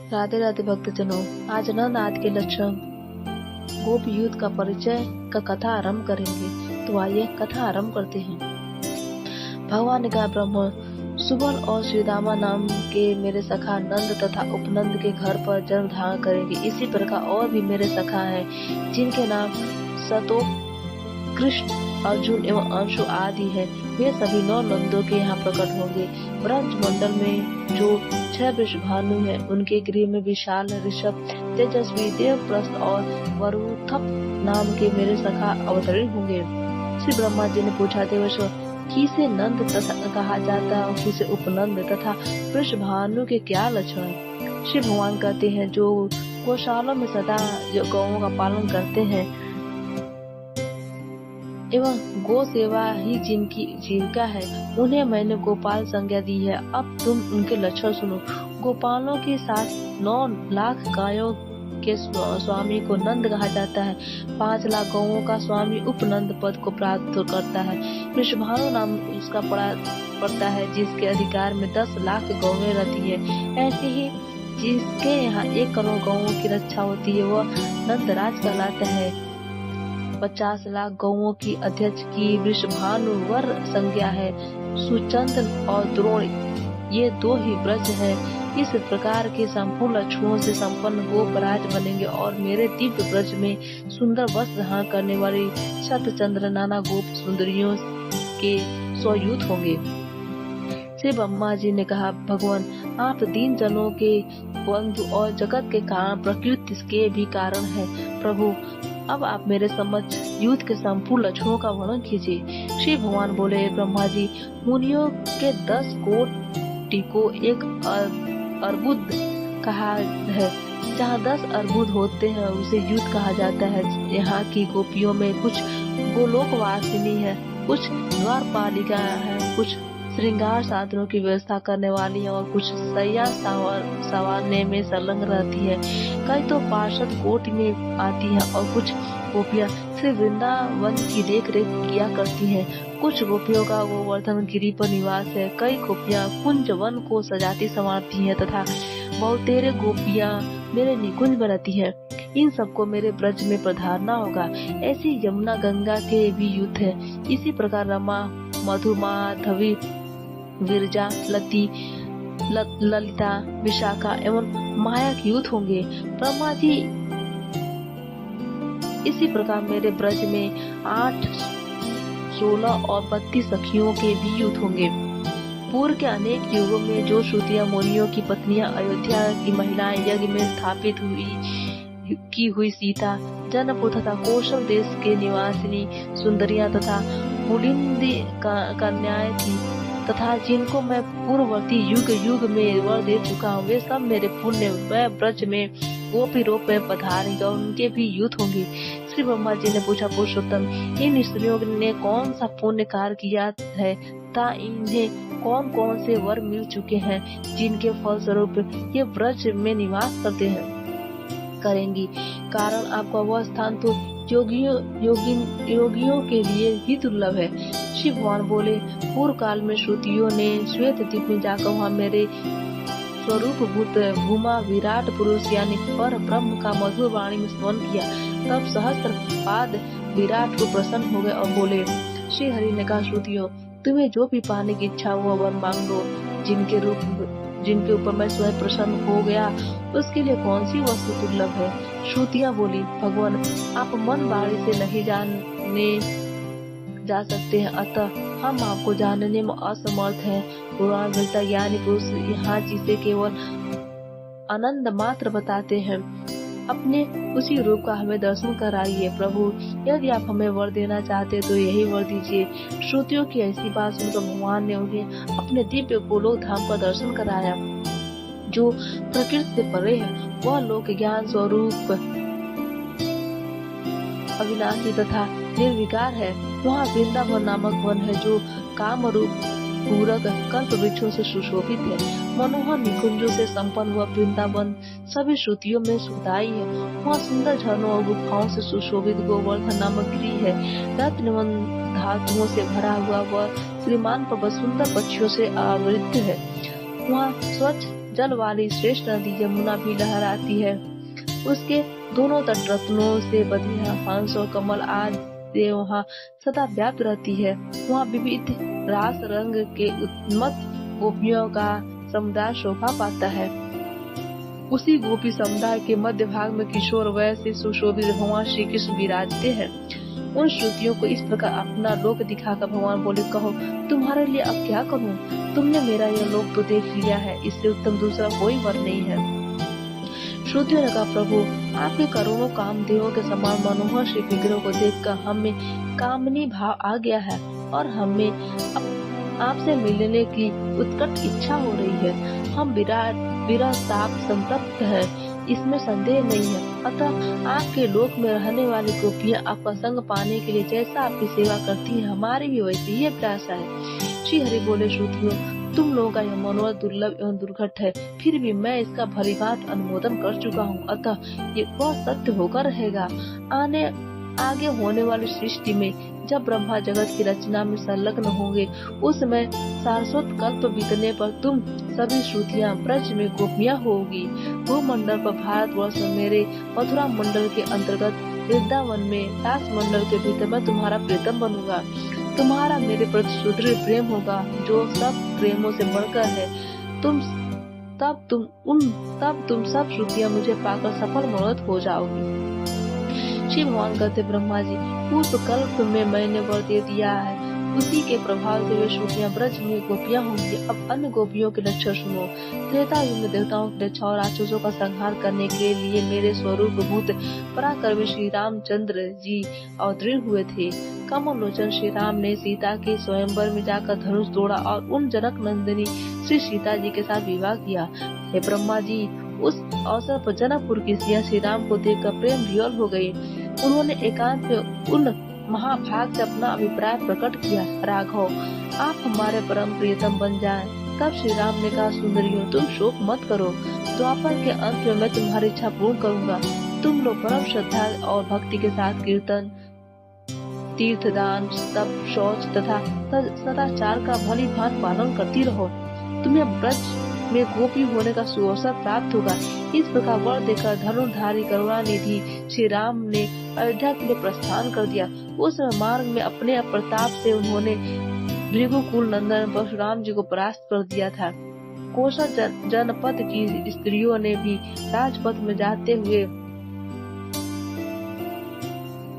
राधे राधे भक्तजनों, आज नंद आदि के लक्षण गोप युद्ध का परिचय का कथा आरंभ करेंगे। तो आइए कथा आरंभ करते हैं। भगवान ने कहा, ब्रह्म सुबल और श्रीदामा नाम के मेरे सखा नंद तथा उपनंद के घर पर जन्म धारण करेंगे। इसी प्रकार और भी मेरे सखा हैं, जिनके नाम सतो, कृष्ण, अर्जुन एवं अंशु आदि है। वे सभी 9 नंदों के यहाँ प्रकट होंगे। ब्रज मंडल में जो 6 वृषभानु हैं, उनके गृह में विशाल, ऋषभ, तेजस्वी, देवप्रस्थ और वरुथप नाम के मेरे सखा अवतरित होंगे। श्री ब्रह्मा जी ने पूछा, देवर्ष किसे नंद तथा कहा जाता है और किसे उपनंद तथा वृषभानु के क्या लक्षण है? श्री भगवान कहते हैं, जो गौशालों में सदा गौओं का पालन करते हैं एवं गो सेवा ही जिनकी जीविका है, उन्हें मैंने गोपाल संज्ञा दी है। अब तुम उनके लक्षण सुनो। गोपालों के साथ 9 लाख गायों के स्वामी को नंद कहा जाता है। 5 लाख गौओं का स्वामी उपनंद पद को प्राप्त करता है। वृषभानु नाम उसका पड़ता है, जिसके अधिकार में 10 लाख गौएं रहती है। ऐसे ही जिसके यहाँ 1 करोड़ गौओं की रक्षा होती है, वह नंदराज कहलाता है। 50 लाख गौओं की अध्यक्ष की वृषभानु वर संज्ञा है। सुचंदन और द्रोण ये 2 ही ब्रज है। इस प्रकार के संपूर्ण लक्षणों से संपन्न गोपराज बनेंगे और मेरे दिव्य ब्रज में सुंदर वस्त्र धारण करने वाली शतचंद्र नाना गोप सुंदरियों के स्वयूत होंगे। श्री ब्रह्मा जी ने कहा, भगवान आप दीन जनों के बंधु और जगत के कारण प्रकृति के भी कारण है। प्रभु अब आप मेरे समक्ष युद्ध के संपूर्ण लक्षणों का वर्णन कीजिए। श्री भगवान बोले, ब्रह्मा जी मुनियों के 10 कोटि को एक अर्बुद कहा है। जहाँ 10 अर्बुद होते हैं उसे युद्ध कहा जाता है। यहाँ की गोपियों में कुछ गोलोकवासिनी है, कुछ द्वारपालिका है, कुछ श्रृंगार साधनों की व्यवस्था करने वाली है और कुछ सैया संवारने में संलग्न रहती है। कई तो पार्षद कोटि में आती है और कुछ गोपियाँ श्री वृंदावन की देख रेख किया करती हैं। कुछ गोपियों का गोवर्धन गिरी पर निवास है। कई गोपियाँ कुंज वन को सजाती संवारती हैं तथा बहुतेरे गोपियाँ मेरे निकुंज में रहती है। इन सबको मेरे ब्रज में पधारना होगा। ऐसी यमुना गंगा के भी युद्ध है। इसी प्रकार रमा, मधु, माधवी, विरजा, ललिता, विशाखा एवं माया के युद्ध होंगे। ब्रह्मा जी इसी प्रकार मेरे ब्रज में 8, 16 और 32 सखियों के भी युद्ध होंगे। पूर्व के अनेक युगों में जो श्रुतियां मुनियों की पत्नियां, अयोध्या की महिलाएं, यज्ञ में स्थापित की हुई सीता, जनकपुर तथा कौशल देश के निवासिनी सुंदरियां तथा पुलिंदी कन्याएं थी तथा जिनको मैं पूर्ववर्ती युग में वर दे चुका हूँ, वे सब मेरे पुण्य ब्रज में गोपी रूप में पधारेंगे और उनके भी युद्ध होंगे। श्री ब्रह्मा जी ने पूछा, पुरुषोत्तम इन स्त्रियों ने कौन सा पुण्य कार्य किया है तथा इन्हें कौन कौन से वर मिल चुके हैं, जिनके फल स्वरूप ये ब्रज में निवास करेंगी। कारण आपका वह स्थान तो योगियों के लिए ही दुर्लभ है। शिव भगवान बोले, पूर्व काल में श्रुतियों ने श्वेत द्वीप में जाकर वहाँ मेरे स्वरूप भूत भूमा विराट पुरुष यानी पर ब्रह्म का मधुर वाणी में स्मरण किया। तब सहस्त्र पाद विराट को प्रसन्न हो गए और बोले, श्री हरि ने कहा, श्रुतियों तुम्हें जो भी पाने की इच्छा हुआ वर मांग लो। जिनके ऊपर मैं स्वयं प्रसन्न हो गया उसके लिए कौन सी वस्तु दुर्लभ है? श्रुतियाँ बोली, भगवान आप मन वाणी से नहीं जाने जा सकते हैं, अतः हम आपको जानने में असमर्थ हैं। पुराण मिलता ज्ञानी पुरुष यहाँ जिसे केवल आनंद मात्र बताते हैं, अपने उसी रूप का हमें दर्शन कराइए। प्रभु यदि आप हमें वर देना चाहते तो यही वर दीजिए। श्रुतियों की ऐसी बात सुनकर भगवान ने उन्हें अपने दिव्य गोलोक धाम का दर्शन कराया, जो प्रकृति से परे है। वह लोक ज्ञान स्वरूप अविनाशी तथा निर्विकार है। वहाँ वृंदावन नामक वन है, जो काम रूप पूरक कल्प वृक्षों से सुशोभित है। मनोहर निकुंजों से संपन्न हुआ वृंदावन सभी श्रुतियों में सुखदायी है। वहाँ सुंदर झरनों और गुफाओं से सुशोभित गोवर्धन नामक गिरी है। रत्न एवं धातुओं से भरा हुआ वह श्रीमान पर्वत सुंदर पक्षियों से आवृत है। वहाँ स्वच्छ जल वाली श्रेष्ठ नदी यमुना भी लहराती है। उसके दोनों तट रत्नों से बधिया हंस और कमल आदि वहाँ सदा व्याप्त रहती है। वहाँ विविध रास रंग के उन्मत्त गोपियों का समुदाय शोभा पाता है। उसी गोपी समुदाय के मध्य भाग में किशोर वय से सुशोभित भगवान श्री कृष्ण विराजते हैं। उन श्रुतियों को इस प्रकार अपना लोक दिखाकर भगवान बोले, कहो तुम्हारे लिए अब क्या करूं? तुमने मेरा यह लोक तो देख लिया है, इससे उत्तम दूसरा कोई वर नहीं है। श्रुतियों ने कहा, प्रभु आपके करोड़ों कामदेवों के समान मनोहर श्री विग्रह को देखकर हमें कामनी भाव आ गया है और हमें आपसे मिलने की उत्कट इच्छा हो रही है। हम विरह ताप संतप्त है, इसमें संदेह नहीं है। अतः आपके लोक में रहने वाली गोपियां आपका संग पाने के लिए जैसा आपकी सेवा करती है, हमारी भी वैसी ही अभिलाषा है। श्री हरि बोले, श्रुतियों तुम लोगों का यह मनोरथ दुर्लभ एवं दुर्घट है, फिर भी मैं इसका भलीभांति अनुमोदन कर चुका हूँ, अतः ये बहुत सत्य होकर रहेगा। आगे होने वाली सृष्टि में जब ब्रह्मा जगत की रचना में संलग्न होंगे, उस समय सारस्वत कल्प बीतने पर तुम सभी श्रुतियां ब्रज में गोपियां होगी। भूमंडल पर भारतवर्ष में मेरे मथुरा मंडल के अंतर्गत वृंदावन में दास मंडल के भीतर मैं तुम्हारा प्रीतम बनूंगा। तुम्हारा मेरे प्रति सुदृढ़ प्रेम होगा, जो सब प्रेमों से बढ़कर है। तब तुम सब श्रुतियां मुझे पाकर सफल मनोरथ हो जाओगी। श्री भगवान कहते, ब्रह्मा जी पूर्व कल्प में मैंने वर दे दिया है, उसी के प्रभाव से वे श्रुतियां ब्रज में गोपियां होंगी। अब अन्य गोपियों के लक्षण सुनो। त्रेता युग में देवताओं के लक्षण और राक्षसों का संहार करने के लिए मेरे स्वरूप भूत पराक्रमी श्री रामचंद्र जी अवतीर्ण हुए थे। कमल लोचन श्री राम ने सीता के स्वयंवर में जाकर धनुष तोड़ा और उन जनक नंदिनी श्री सीता जी के साथ विवाह किया। हे ब्रह्मा जी, उस अवसर पर जनकपुर की स्त्रियां श्री राम को देखकर प्रेम विह्वल हो गयी। उन्होंने एकांत में उन महाभाग से अपना अभिप्राय प्रकट किया, राघव आप हमारे परम प्रियतम बन जाएं। तब श्री राम ने कहा, सुंदरियों तुम शोक मत करो, द्वापर के अंत में मैं तुम्हारी इच्छा पूर्ण करूंगा। तुम लोग परम श्रद्धा और भक्ति के साथ कीर्तन, तीर्थदान, तप, शौच तथा सदाचार का भली भांति पालन करती रहो। तुम्हें ब्रज में गोपी होने का सुअवसर प्राप्त होगा। इस प्रकार वर देकर धनुर्धारी करुणानिधि श्री राम ने अयोध्या के लिए प्रस्थान कर दिया। उस मार्ग में अपने प्रताप से उन्होंने भृगुकुल नंदन परशुराम जी को परास्त कर दिया था। कोशल जनपद की स्त्रियों ने भी राजपथ में जाते हुए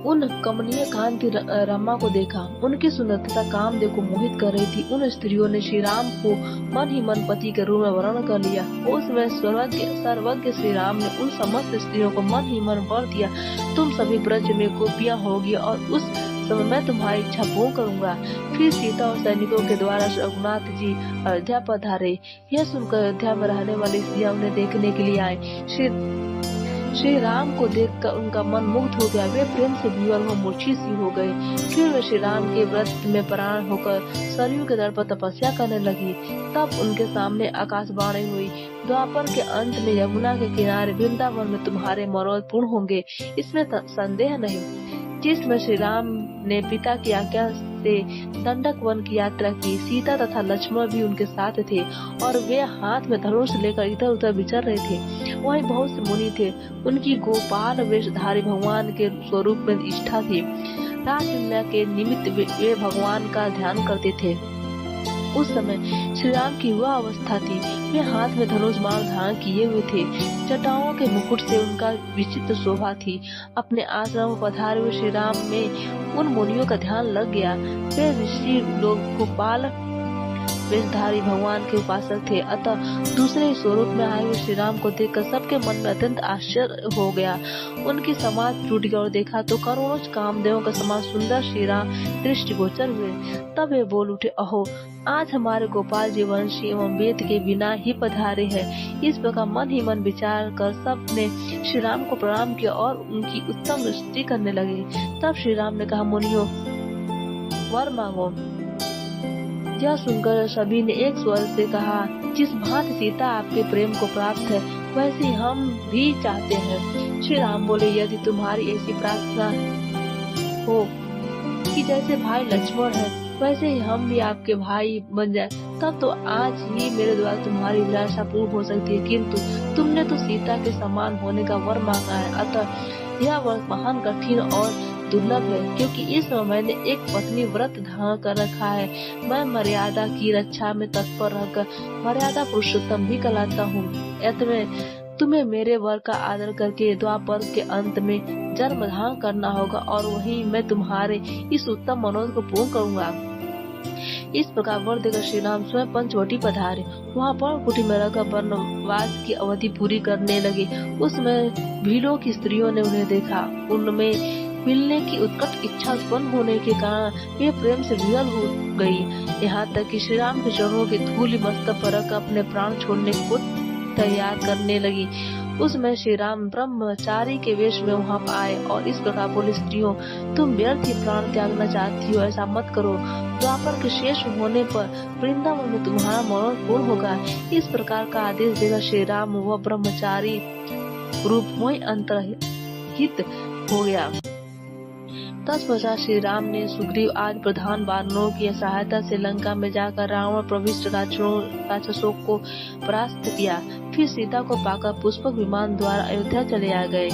उन कमनीय कांति रमा को देखा। उनकी सुंदरता कामदेव को मोहित कर रही थी। उन स्त्रियों ने श्री राम को मन ही मन पति के रूप में वर्ण कर लिया। उस समय सर्वज्ञ श्री राम ने उन समस्त स्त्रियों को मन ही मन वर दिया, तुम सभी ब्रज में गोपियां होगी और उस समय मैं तुम्हारी इच्छा पूर्ण करूंगा। फिर सीता और सैनिकों के द्वारा रघुनाथ जी अयोध्या पधारे। यह सुनकर अयोध्या में रहने वाली स्त्रियां उन्हें देखने के लिए आई। श्री राम को देखकर उनका मन मुग्ध हो गया। वे प्रेम से विह्वल हो मूर्छित सी हो गए। फिर वे श्री राम के व्रत में प्राण होकर सरयू के तट पर तपस्या करने लगी। तब उनके सामने आकाशवाणी हुई, द्वापर के अंत में यमुना के किनारे वृंदावन में तुम्हारे मनोरथ पूर्ण होंगे, इसमें संदेह नहीं। जिसमें श्री राम ने पिता की आज्ञा से दंडक वन की यात्रा की। सीता तथा लक्ष्मण भी उनके साथ थे और वे हाथ में धनुष लेकर इधर उधर विचर रहे थे। वहीं बहुत से मुनि थे, उनकी गोपाल वेशधारी भगवान के स्वरूप में निष्ठा थी। रासलीला के निमित्त वे भगवान का ध्यान करते थे। उस समय श्री राम की वह अवस्था थी, वे हाथ में धनुष बाण धारण किए हुए थे। जटाओं के मुकुट से उनका विचित्र शोभा थी। अपने आश्रम में पधारे हुए श्री राम में उन मुनियों का ध्यान लग गया। वे ऋषि लोग गोपाल वेशधारी भगवान के उपासक थे, अतः दूसरे स्वरूप में आए हुए श्री राम को देखकर सबके मन में अत्यंत आश्चर्य हो गया। उनकी समाधि टूट गई और देखा तो करोड़ों कामदेवों का समान सुंदर श्री राम दृष्टिगोचर हुए। तब वे बोल उठे, अहो आज हमारे गोपाल जी वंशी एवं वेद के बिना ही पधारे हैं। इस प्रकार मन ही मन विचार कर सब ने श्री राम को प्रणाम किया और उनकी उत्तम स्तुति करने लगे। तब श्री राम ने कहा, मुनियों वर मांगो। यह सुनकर सभी ने एक स्वर से कहा, जिस भांति सीता आपके प्रेम को प्राप्त है वैसे हम भी चाहते हैं। श्री राम बोले, यदि तुम्हारी ऐसी प्रार्थना हो कि जैसे भाई लक्ष्मण है वैसे ही हम भी आपके भाई बन जाए तब तो आज ही मेरे द्वारा तुम्हारी अभिलाषा पूर्ण हो सकती है, किंतु तुमने तो सीता के समान होने का वर मांगा है, अतः यह वर महान कठिन और दुर्लभ है, क्योंकि इस समय मैंने एक पत्नी व्रत धारण कर रखा है। मैं मर्यादा की रक्षा में तत्पर रहकर मर्यादा पुरुषोत्तम भी कहलाता हूँ। अतः तुम्हें मेरे वर का आदर करके द्वापर के अंत में जन्म धारण करना होगा, और वहीं मैं तुम्हारे इस उत्तम मनोरथ को पूर्ण करूँगा। इस प्रकार वर देकर श्री राम स्वयं पंचवटी पधारे। वहाँ पर कुटी में रहकर वनवास की अवधि पूरी करने लगे। उसमें भीलों की स्त्रियों ने उन्हें देखा। उनमें मिलने की उत्कट इच्छा उत्पन्न होने के कारण वे प्रेम से विह्वल हो गई। यहाँ तक कि श्री राम के चरणों की धूलि मस्तक पर रख अपने प्राण छोड़ने को तैयार करने लगी। उसमें श्री राम ब्रह्मचारी के वेश में वहाँ आए और इस प्रकार बोले, स्त्रियों, तुम व्यर्थ ही प्राण त्यागना चाहती हो, ऐसा मत करो। द्वापर के शेष होने पर वृंदावन में तुम्हारा मनोरथ पूर्ण होगा। इस प्रकार का आदेश देकर श्री राम व ब्रह्मचारी रूप वही अंतर्हित हो गया। तत्पश्चात श्री राम ने सुग्रीव आदि प्रधान वानरों की सहायता से लंका में जाकर रावण प्रविष्ट राक्षसों को परास्त किया। फिर सीता को पाकर पुष्पक विमान द्वारा अयोध्या चले आ गए।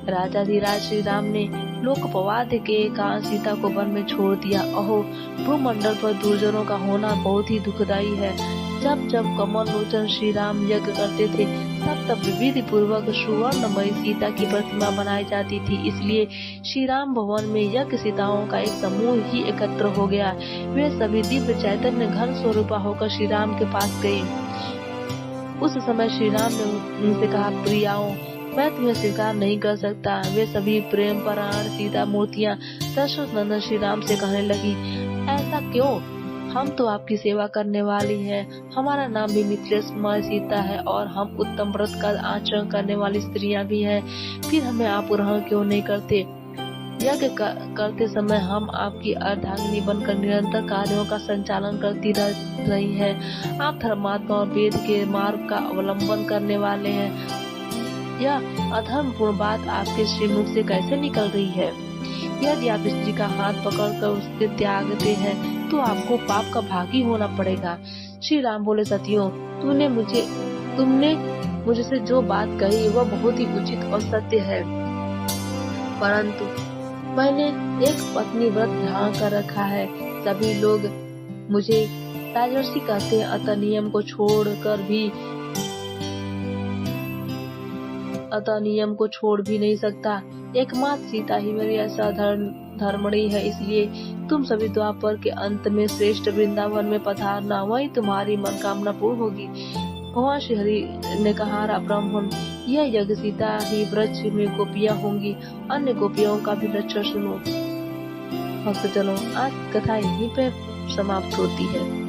राजाधिराज श्री राम ने लोकपवाद के कारण सीता को वन में छोड़ दिया। अहो, भूमंडल पर दुर्जनों का होना बहुत ही दुखदायी है। जब जब कमल लोचन श्री राम यज्ञ करते थे, तब तब विधि पूर्वक सुवर्णमयी सीता की प्रतिमा बनाई जाती थी। इसलिए श्री राम भवन में यज्ञ सीताओं का एक समूह ही एकत्र हो गया। वे सभी दिव्य चैतन्य घन स्वरूपा होकर श्री राम के पास गए। उस समय श्री राम ने उनसे कहा, प्रियाओं, मैं तुम्हें स्वीकार नहीं कर सकता। वे सभी प्रेम परायण सीता मूर्तियाँ दशरथ नंदन श्री राम से कहने लगी, ऐसा क्यों? हम तो आपकी सेवा करने वाली हैं। हमारा नाम भी मिथिलेश सीता है और हम उत्तम व्रत का आचरण करने वाली स्त्रियां भी हैं। फिर हमें आप ग्रहण क्यों नहीं करते? यज्ञ करते समय हम आपकी अर्धांगिनी बनकर निरंतर कार्यों का संचालन करती रही हैं। आप धर्मात्मा और वेद के मार्ग का अवलंबन करने वाले हैं। यह अधर्मपूर्ण बात आपके श्रीमुख से कैसे निकल रही है? यदि आप स्त्री का हाथ पकड़कर उससे त्यागते हैं तो आपको पाप का भागी होना पड़ेगा। श्री राम बोले, सतियों, तुमने मुझसे जो बात कही वह बहुत ही उचित और सत्य है, परंतु मैंने एक पत्नी व्रत धारण कर रखा है। सभी लोग मुझे राजर्षि कहते हैं, अतः नियम को छोड़ भी नहीं सकता। एकमात्र सीता ही मेरी ऐसा धर्मणी है। इसलिए तुम सभी द्वापर के अंत में श्रेष्ठ वृंदावन में पधारना, वही तुम्हारी मनोकामना पूर्ण होगी। भगवान श्री हरि ने कहा, ब्राह्मण, यह यज्ञ सीता ही वृक्ष में गोपियां होंगी। अन्य गोपियों का भी लक्षण सुनो। भक्तजनों, आज कथा यहीं पे समाप्त होती है।